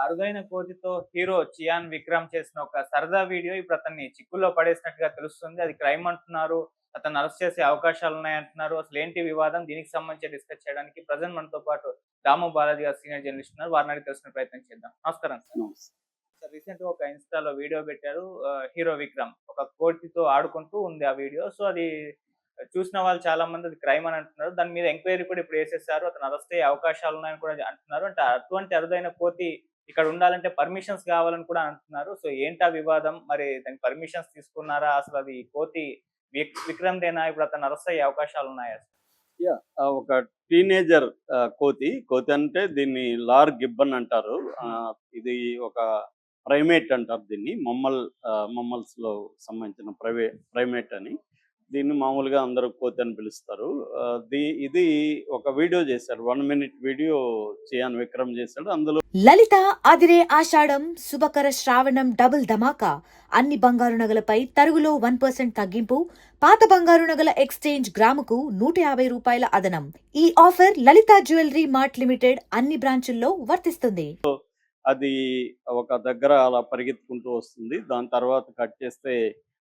అరుదైన కోతితో హీరో 'చియాన్ విక్రమ్' చేసిన ఒక సరదా వీడియో ఇప్పుడు అతన్ని చిక్కుల్లో పడేసినట్టుగా తెలుస్తుంది. అది క్రైమ్ అంటున్నారు. అతన్ని అరెస్ట్ చేసే అవకాశాలున్నాయంటున్నారు. అసలేంటి వివాదం? దీనికి సంబంధించి డిస్కస్ చేయడానికి ప్రెజెంట్ మనతో పాటు దాము బాలాజీ గారు సీనియర్ జర్నలిస్ట్ ఉన్నారు. వారిని అడిగి తెలుసుకునే ప్రయత్నం చేద్దాం. నమస్కారం సార్. నమస్తే. సార్ రీసెంట్‌గా ఒక ఇన్‌స్టాలో వీడియో పెట్టారు. హీరో విక్రమ్ ఒక కోతితో ఆడుకుంటూ ఉంది ఆ వీడియో. సో, అది చూసిన వాళ్ళు చాలా మంది అది క్రైమ్ అని అంటున్నారు. దాని మీద ఎంక్వైరీ కూడా ఇప్పుడు ఏసేసారు. అతను అరెస్ట్ అయ్యే అవకాశాలున్నాయని కూడా అంటున్నారు. అంటే అటువంటి అరుదైన కోతి ఇక్కడ ఉండాలంటే పర్మిషన్స్ కావాలని కూడా అంటున్నారు. సో, ఏంటా వివాదం? మరి దానికి పర్మిషన్స్ తీసుకున్నారా? అసలది కోతి విక్రమ్‌దేనా? ఇప్పుడు అతను అరెస్ట్ అయ్యే అవకాశాలున్నాయా? ఒక టీనేజర్ కోతి. కోతి అంటే దీన్ని లార్ గిబ్బన్ అంటారు. ఇది ఒక ప్రైమేట్ అంటారు దీన్ని. మమ్మల్స్‌లో సంబంధించిన ప్రైమేట్ అని. దీన్ని మామూలుగా అందరూ కోతి అని పిలుస్తారు. ఇది ఒక వీడియో చేశారు. 1 మినిట్ వీడియో చియాన్ విక్రమ్ చేశాడు. అందులో లలిత అదిరే ఆషాఢం శుభకర శ్రావణం డబుల్ ధమాకా అన్ని బంగారు నగలపై తరుగులో 1% తగ్గింపు, పాత బంగారు నగల ఎక్స్చేంజ్ గ్రాముకు 150 రూపాయల అదనం. ఈ ఆఫర్ లలిత జ్యువెలరీ మార్ట్ లిమిటెడ్ అన్ని బ్రాంచుల్లో వర్తిస్తుంది. అది ఒక దగ్గర అలా పరిగెత్తుకుంటూ వస్తుంది. దాని తర్వాత కట్ చేస్తే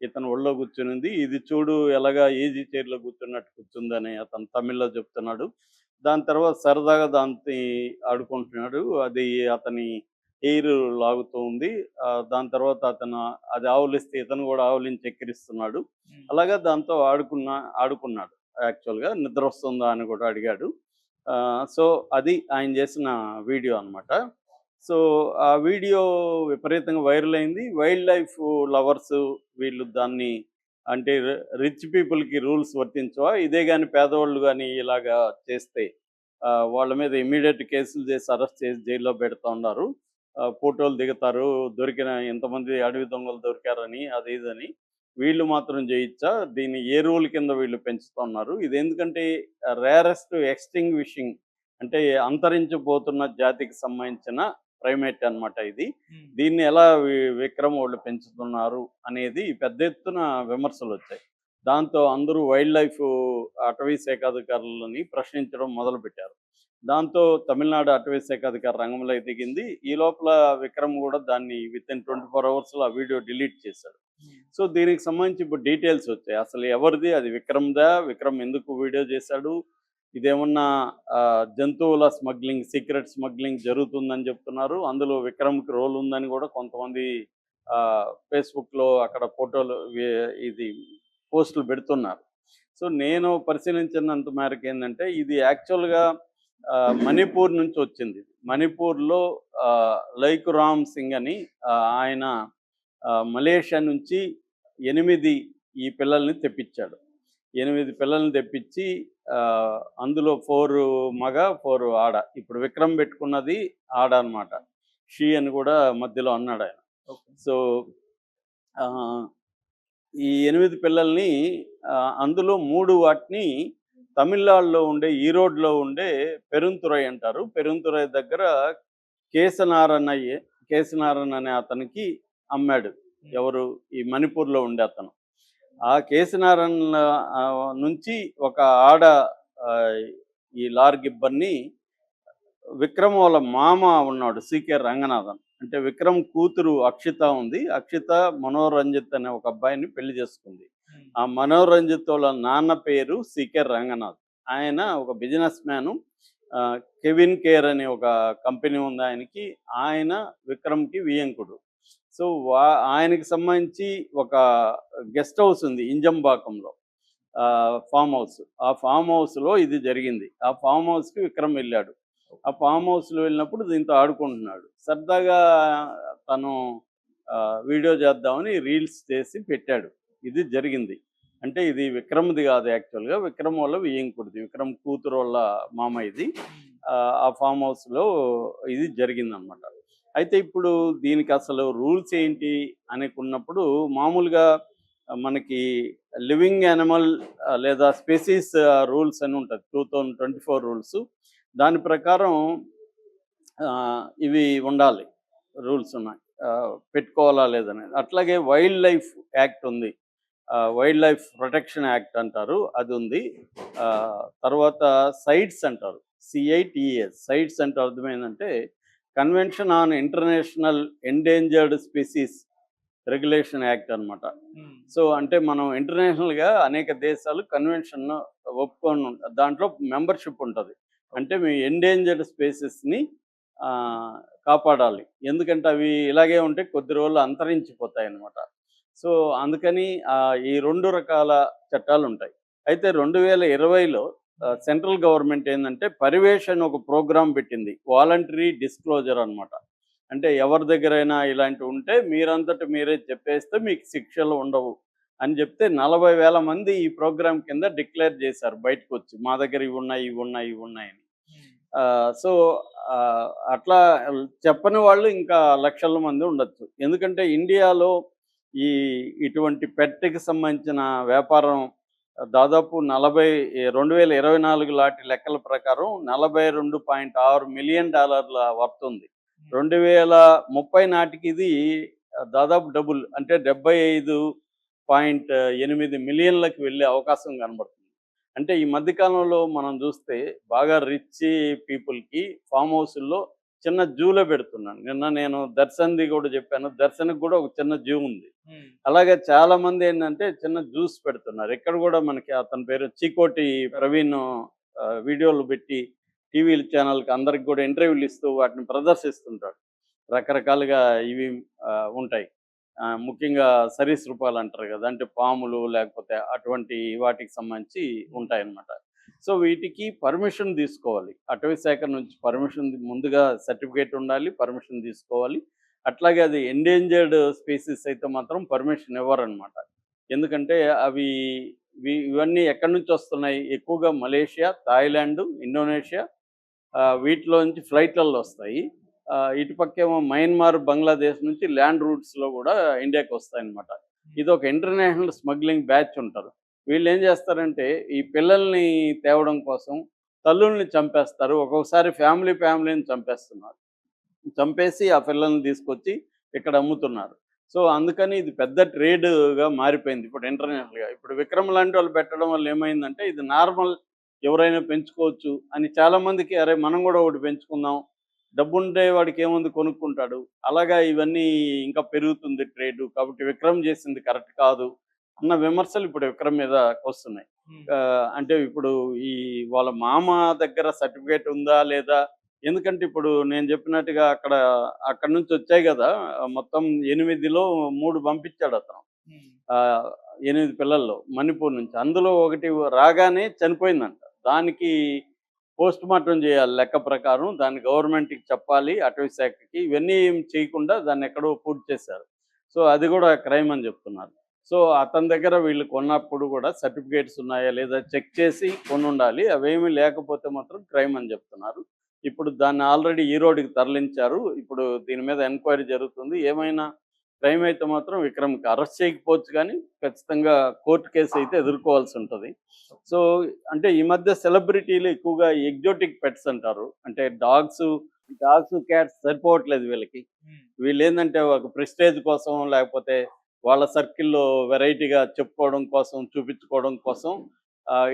ఇతను ఒళ్ళో కూర్చునింది. ఇది చూడు ఎలాగా ఈజీ చైర్‌లో కూర్చున్నట్టు కూర్చుందని అతను తమిళ్‌లో చెప్తున్నాడు. దాని తర్వాత సరదాగా దాన్ని ఆడుకుంటున్నాడు. అది అతని హెయిర్ లాగుతూ ఉంది. దాని తర్వాత అతను అది ఆవులిస్తే ఇతను కూడా ఆవులించి ఎక్కిరిస్తున్నాడు. అలాగా దాంతో ఆడుకున్నాడు. యాక్చువల్‌గా నిద్ర వస్తుందా అని కూడా అడిగాడు. సో, అది ఆయన చేసిన వీడియో అనమాట. సో, ఆ వీడియో విపరీతంగా వైరల్ అయింది. వైల్డ్ లైఫ్ లవర్స్ వీళ్ళు దాన్ని అంటే రిచ్ పీపుల్‌కి రూల్స్ వర్తించవా? ఇదే గాని పేదవాళ్ళు గాని ఇలాగా చేస్తే వాళ్ళ మీద ఇమ్మీడియేట్ కేసులు చేసి అరెస్ట్ చేసి జైల్లో పెడతా ఉన్నారు. ఫోటోలు దిగుతారు. దొరికిన ఎంతమంది అడవి దొంగలు దొరికారని అది ఇదని. వీళ్ళు మాత్రం చేయొచ్చా? దీన్ని ఏ రూల్ కింద వీళ్ళు పెంచుతున్నారు? ఇది ఎందుకంటే రేరెస్ట్ ఎక్స్టింగ్విషింగ్ అంటే అంతరించిపోతున్న జాతికి సంబంధించిన ప్రైమేట్ అనమాట ఇది. దీన్ని ఎలా విక్రమ్ వాళ్ళు పెంచుతున్నారు అనేది పెద్ద ఎత్తున విమర్శలు వచ్చాయి. దాంతో అందరూ వైల్డ్ లైఫ్ అటవీ శాఖ అధికారులని ప్రశ్నించడం మొదలుపెట్టారు. దాంతో తమిళనాడు అటవీ శాఖ అధికారి రంగంలోకి దిగింది. ఈ లోపల విక్రమ్ కూడా దాన్ని వితిన్ 24 అవర్స్‌లో ఆ వీడియో డిలీట్ చేశాడు. సో, దీనికి సంబంధించి ఇప్పుడు డీటెయిల్స్ వచ్చాయి. అసలు ఎవరిది? అది విక్రమ్‌దా? విక్రమ్ ఎందుకు వీడియో చేశాడు? ఇదేమన్నా జంతువుల స్మగ్లింగ్, సీక్రెట్ స్మగ్లింగ్ జరుగుతుందని చెప్తున్నారు. అందులో విక్రమ్‌కి రోల్ ఉందని కూడా కొంతమంది ఫేస్‌బుక్‌లో అక్కడ ఫోటోలు ఇది పోస్టులు పెడుతున్నారు. సో, నేను పరిశీలించినంత మేరకు ఏందంటే ఇది యాక్చువల్‌గా మణిపూర్ నుంచి వచ్చింది. మణిపూర్‌లో లైకు రామ్ సింగ్ అని ఆయన మలేషియా నుంచి 8 ఈ పిల్లల్ని తెప్పించాడు. 8 పిల్లల్ని తెప్పించి అందులో 4 మగ, 4 ఆడ. ఇప్పుడు విక్రమ్ పెట్టుకున్నది ఆడ అనమాట. షీ అని కూడా మధ్యలో అన్నాడాయన. సో, ఈ 8 పిల్లల్ని అందులో 3 వాటిని తమిళనాడులో ఉండే ఈరోడ్‌లో ఉండే పెరుంతురై అంటారు. పెరుంతురై దగ్గర కేశనారన్ అనే అతనికి అమ్మాడు. ఎవరు? ఈ మణిపూర్‌లో ఉండే అతను. ఆ కేశనారన్ నుంచి ఒక ఆడ ఈ లార్ గిబ్బన్ని విక్రమ్ వాళ్ళ మామ ఉన్నాడు సీకే రంగనాథన్. అంటే విక్రమ్ కూతురు అక్షిత ఉంది. అక్షిత మనోరంజిత్ అనే ఒక అబ్బాయిని పెళ్లి చేసుకుంది. ఆ మనోరంజిత్ వాళ్ళ నాన్న పేరు సీకే రంగనాథ్. ఆయన ఒక బిజినెస్ మ్యాను. కెవిన్ కేర్ అనే ఒక కంపెనీ ఉంది ఆయనకి. ఆయన విక్రమ్‌కి వియ్యంకుడు. సో, ఆయనకి సంబంధించి ఒక గెస్ట్ హౌస్ ఉంది ఇంజంబాకంలో. Farm house. ఆ ఫామ్ హౌస్‌లో ఇది జరిగింది. ఆ ఫామ్ హౌస్‌కి విక్రమ్ వెళ్ళాడు. ఆ ఫామ్ హౌస్‌లో వెళ్ళినప్పుడు దీంతో ఆడుకుంటున్నాడు. సరదాగా తను వీడియో చేద్దామని రీల్స్ చేసి పెట్టాడు. ఇది జరిగింది. అంటే ఇది విక్రమ్‌ది కాదు యాక్చువల్‌గా. విక్రమ్ వాళ్ళ వియ్యంకుడిది. విక్రమ్ కూతురు వాళ్ళ మామ ఇది. ఆ ఫామ్ హౌస్‌లో ఇది జరిగిందనమాట. అయితే ఇప్పుడు దీనికి అసలు రూల్స్ ఏంటి అనుకున్నప్పుడు మామూలుగా మనకి లివింగ్ యానిమల్ లేదా స్పెసీస్ రూల్స్ అని ఉంటుంది. 2024 రూల్స్. దాని ప్రకారం ఇవి ఉండాలి. రూల్స్ ఉన్నాయి. పెట్టుకోవాలా లేదనేది. అట్లాగే వైల్డ్ లైఫ్ యాక్ట్ ఉంది. వైల్డ్ లైఫ్ ప్రొటెక్షన్ యాక్ట్ అంటారు. అది ఉంది. తర్వాత సైట్స్ అంటారు. CITES సైట్స్ అంటే అర్థమైందంటే convention on international endangered species regulation act అన్నమాట. సో అంటే మనం ఇంటర్నేషనల్గా అనేక దేశాలు కన్వెన్షన్ ఒప్పుకొని దాంట్లో మెంబర్షిప్ ఉంటుంది. అంటే మీ ఎండేంజర్డ్ స్పీసెస్ని కాపాడాలి, ఎందుకంటే అవి ఇలాగే ఉంటే కొద్ది రోజులు అంతరించిపోతాయి అన్నమాట. సో అందుకని ఈ 2 రకాల చట్టాలు ఉంటాయి. అయితే 2020లో సెంట్రల్ గవర్నమెంట్ ఏంటంటే పరివేష్ అని ఒక ప్రోగ్రాం పెట్టింది, వాలంటరీ డిస్క్లోజర్ అన్నమాట. అంటే ఎవరి దగ్గరైనా ఇలాంటివి ఉంటే మీరంతట మీరే చెప్పేస్తే మీకు శిక్షలు ఉండవు అని చెప్తే 40,000 మంది ఈ ప్రోగ్రాం కింద డిక్లేర్ చేశారు బయటకు వచ్చి, మా దగ్గర ఇవి ఉన్నాయి ఇవి ఉన్నాయి ఇవి ఉన్నాయని. సో అట్లా చెప్పని వాళ్ళు ఇంకా లక్షల మంది ఉండొచ్చు. ఎందుకంటే ఇండియాలో ఈ ఇటువంటి పెట్కి సంబంధించిన వ్యాపారం దాదాపు 2024 లాంటి లెక్కల ప్రకారం $42.6 మిలియన్ వర్త్ ఉంది. 2030 నాటికి ఇది దాదాపు డబుల్, అంటే 75.8 మిలియన్లకు వెళ్ళే అవకాశం కనబడుతుంది. అంటే ఈ మధ్యకాలంలో మనం చూస్తే బాగా రిచ్ పీపుల్కి ఫామ్ హౌస్ల్లో చిన్న జూలో పెడుతున్నాను. నిన్న నేను దర్శన్ది కూడా చెప్పాను, దర్శన్కి కూడా ఒక చిన్న జూ ఉంది. అలాగే చాలా మంది ఏంటంటే చిన్న జ్యూస్ పెడుతున్నారు. ఇక్కడ కూడా మనకి అతని పేరు చీకోటి ప్రవీణ్ వీడియోలు పెట్టి టీవీ ఛానల్కి అందరికి కూడా ఇంటర్వ్యూలు ఇస్తూ వాటిని ప్రదర్శిస్తుంటాడు. రకరకాలుగా ఇవి ఉంటాయి, ముఖ్యంగా సరీసృపాలు అంటారు కదా, అంటే పాములు లేకపోతే అటువంటి వాటికి సంబంధించి ఉంటాయన్నమాట. సో వీటికి పర్మిషన్ తీసుకోవాలి, అటవీ శాఖ నుంచి పర్మిషన్, ముందుగా సర్టిఫికేట్ ఉండాలి, పర్మిషన్ తీసుకోవాలి. అట్లాగే అది ఎండేంజర్డ్ స్పీసీస్ అయితే మాత్రం పర్మిషన్ ఇవ్వరన్నమాట. ఎందుకంటే అవి ఇవన్నీ ఎక్కడి నుంచి వస్తున్నాయి, ఎక్కువగా మలేషియా, థాయిలాండ్, ఇండోనేషియా వీటిలో నుంచి ఫ్లైట్లలో వస్తాయి. ఇటుపక్కేమో మయన్మార్, బంగ్లాదేశ్ నుంచి ల్యాండ్ రూట్స్లో కూడా ఇండియాకి వస్తాయన్నమాట. ఇది ఒక ఇంటర్నేషనల్ స్మగ్లింగ్ బ్యాచ్ ఉంటారు. వీళ్ళు ఏం చేస్తారంటే ఈ పిల్లల్ని తేవడం కోసం తల్లుల్ని చంపేస్తారు, ఒక్కొక్కసారి ఫ్యామిలీని చంపేస్తున్నారు, చంపేసి ఆ పిల్లల్ని తీసుకొచ్చి ఇక్కడ అమ్ముతున్నారు. సో అందుకని ఇది పెద్ద ట్రేడ్గా మారిపోయింది ఇప్పుడు ఇంటర్నేషనల్గా. ఇప్పుడు విక్రమ్ లాంటి వాళ్ళు పెట్టడం వల్ల ఏమైందంటే ఇది నార్మల్, ఎవరైనా పెంచుకోవచ్చు అని చాలామందికి, అరే మనం కూడా ఒకటి పెంచుకుందాం, డబ్బుంటే వాడికి ఏముంది కొనుక్కుంటాడు, అలాగా ఇవన్నీ ఇంకా పెరుగుతుంది ట్రేడ్. కాబట్టి విక్రమ్ చేసింది కరెక్ట్ కాదు అన్న విమర్శలు ఇప్పుడు విక్రమ్ మీద వస్తున్నాయి. అంటే ఇప్పుడు ఈ వాళ్ళ మామ దగ్గర సర్టిఫికేట్ ఉందా లేదా, ఎందుకంటే ఇప్పుడు నేను చెప్పినట్టుగా అక్కడి నుంచి వచ్చాయి కదా, మొత్తం 8లో 3 పంపించాడు అతను, 8 పిల్లల్లో మణిపూర్ నుంచి. అందులో ఒకటి రాగానే చనిపోయిందంట. దానికి పోస్ట్ మార్టం చేయాలి లెక్క ప్రకారం, దాన్ని గవర్నమెంట్కి చెప్పాలి, అటవీ శాఖకి. ఇవన్నీ ఏం చేయకుండా దాన్ని ఎక్కడో పూర్తి చేశారు. సో అది కూడా క్రైమ్ అని చెప్తున్నారు. సో అతని దగ్గర వీళ్ళు కొన్నప్పుడు కూడా సర్టిఫికేట్స్ ఉన్నాయా లేదా చెక్ చేసి కొని ఉండాలి, అవేమీ లేకపోతే మాత్రం క్రైమ్ అని చెప్తున్నారు. ఇప్పుడు దాన్ని ఆల్రెడీ ఈరోడ్కి తరలించారు. ఇప్పుడు దీని మీద ఎంక్వైరీ జరుగుతుంది. ఏమైనా క్రైమ్ అయితే మాత్రం విక్రమ్కి అరెస్ట్ చేయకపోవచ్చు, కానీ ఖచ్చితంగా కోర్టు కేసు అయితే ఎదుర్కోవాల్సి ఉంటుంది. సో అంటే ఈ మధ్య సెలబ్రిటీలు ఎక్కువగా ఎగ్జోటిక్ పెట్స్ అంటారు, అంటే డాగ్స్, క్యాట్స్ సరిపోవట్లేదు వీళ్ళకి. వీళ్ళు ఏంటంటే ఒక ప్రెస్టేజ్ కోసం, లేకపోతే వాళ్ళ సర్కిల్లో వెరైటీగా చెప్పుకోవడం కోసం, చూపించుకోవడం కోసం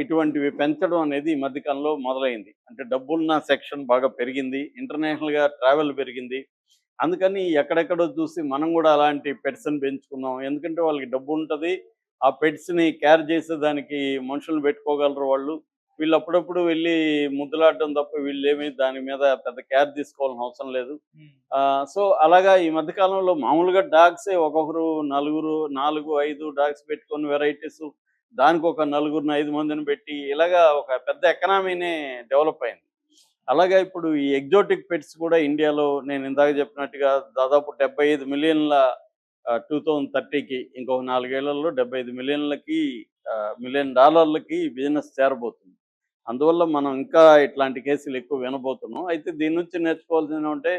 ఇటువంటివి పెంచడం అనేది ఈ మధ్యకాలంలో మొదలైంది. అంటే డబ్బున్న సెక్షన్ బాగా పెరిగింది, ఇంటర్నేషనల్గా ట్రావెల్ పెరిగింది. అందుకని ఎక్కడెక్కడో చూసి మనం కూడా అలాంటి పెట్స్ని పెంచుకుందాం, ఎందుకంటే వాళ్ళకి డబ్బు ఉంటుంది, ఆ పెట్స్ని కేర్ చేసేదానికి మనుషులు పెట్టుకోగలరు వాళ్ళు. వీళ్ళు అప్పుడప్పుడు వెళ్ళి ముద్దులాడడం తప్ప వీళ్ళేమి దాని మీద పెద్ద కేర్ తీసుకోవాల్సిన అవసరం లేదు. సో అలాగా ఈ మధ్యకాలంలో మామూలుగా డాగ్సే ఒక్కొక్కరు 4-5 డాగ్స్ పెట్టుకొని వెరైటీస్, దానికి ఒక 4-5 మందిని పెట్టి ఇలాగా ఒక పెద్ద ఎకనామీనే డెవలప్ అయింది. అలాగే ఇప్పుడు ఈ ఎగ్జోటిక్ పెట్స్ కూడా ఇండియాలో నేను ఇందాక చెప్పినట్టుగా దాదాపు 75 మిలియన్ల 2030కి, ఇంకొక 4 ఏళ్లలో 75 మిలియన్ డాలర్లకి బిజినెస్ చేరబోతుంది. అందువల్ల మనం ఇంకా ఇట్లాంటి కేసులు ఎక్కువ వినబోతున్నాం. అయితే దీని నుంచి నేర్చుకోవాల్సింది అంటే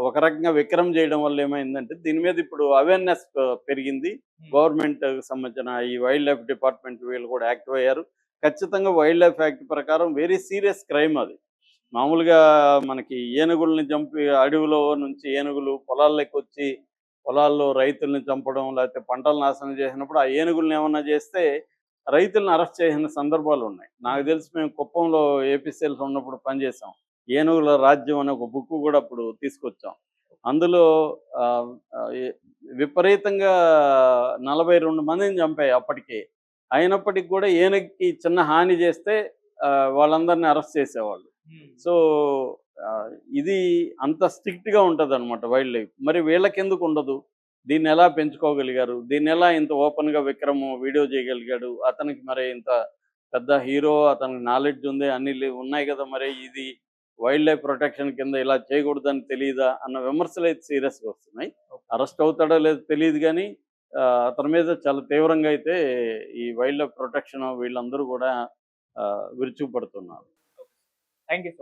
ఒక రకంగా విక్రమ్ చేయడం వల్ల ఏమైందంటే దీని మీద ఇప్పుడు అవేర్నెస్ పెరిగింది. గవర్నమెంట్కి సంబంధించిన ఈ వైల్డ్ లైఫ్ డిపార్ట్మెంట్ వీళ్ళు కూడా యాక్టివ్ అయ్యారు. ఖచ్చితంగా వైల్డ్ లైఫ్ యాక్ట్ ప్రకారం వెరీ సీరియస్ క్రైమ్ అది. మామూలుగా మనకి ఏనుగుల్ని చంపి, అడవిలో నుంచి ఏనుగులు పొలాల్లోకి వచ్చి పొలాల్లో రైతుల్ని చంపడం, లేకపోతే పంటలు నాశనం చేసినప్పుడు ఆ ఏనుగుల్ని ఏమన్నా చేస్తే రైతులను అరెస్ట్ చేసిన సందర్భాలు ఉన్నాయి. నాకు తెలిసి మేము కుప్పంలో ఏపీసీఎల్స్ ఉన్నప్పుడు పనిచేసాం. ఏనుగుల రాజ్యం అనే ఒక బుక్ కూడా అప్పుడు తీసుకొచ్చాం. అందులో ఆ, ఆ, ఏ- విపరీతంగా 42 మందిని చంపాయి అప్పటికే. అయినప్పటికి కూడా ఏనుగుకి చిన్న హాని చేస్తే వాళ్ళందరినీ అరెస్ట్ చేసేవాళ్ళు. సో ఇది అంత స్ట్రిక్ట్గా ఉంటుంది అనమాట వైల్డ్ లైఫ్. మరి వీళ్ళకెందుకు ఉండదు? దీన్ని ఎలా పెంచుకోగలిగారు? దీన్ని ఎలా ఇంత ఓపెన్గా విక్రమ్ వీడియో చేయగలిగాడు? అతనికి మరి ఇంత పెద్ద హీరో, అతనికి నాలెడ్జ్ ఉంది, అన్ని ఉన్నాయి కదా, మరి ఇది వైల్డ్ లైఫ్ ప్రొటెక్షన్ కింద ఇలా చేయకూడదని తెలియదా అన్న విమర్శలు అయితే సీరియస్గా వస్తున్నాయి. అరెస్ట్ అవుతాడో లేదో తెలియదు కానీ అతని మీద చాలా తీవ్రంగా అయితే ఈ వైల్డ్ లైఫ్ ప్రొటెక్షన్ వీళ్ళందరూ కూడా విరుచుకుపడుతున్నారు. Thank you.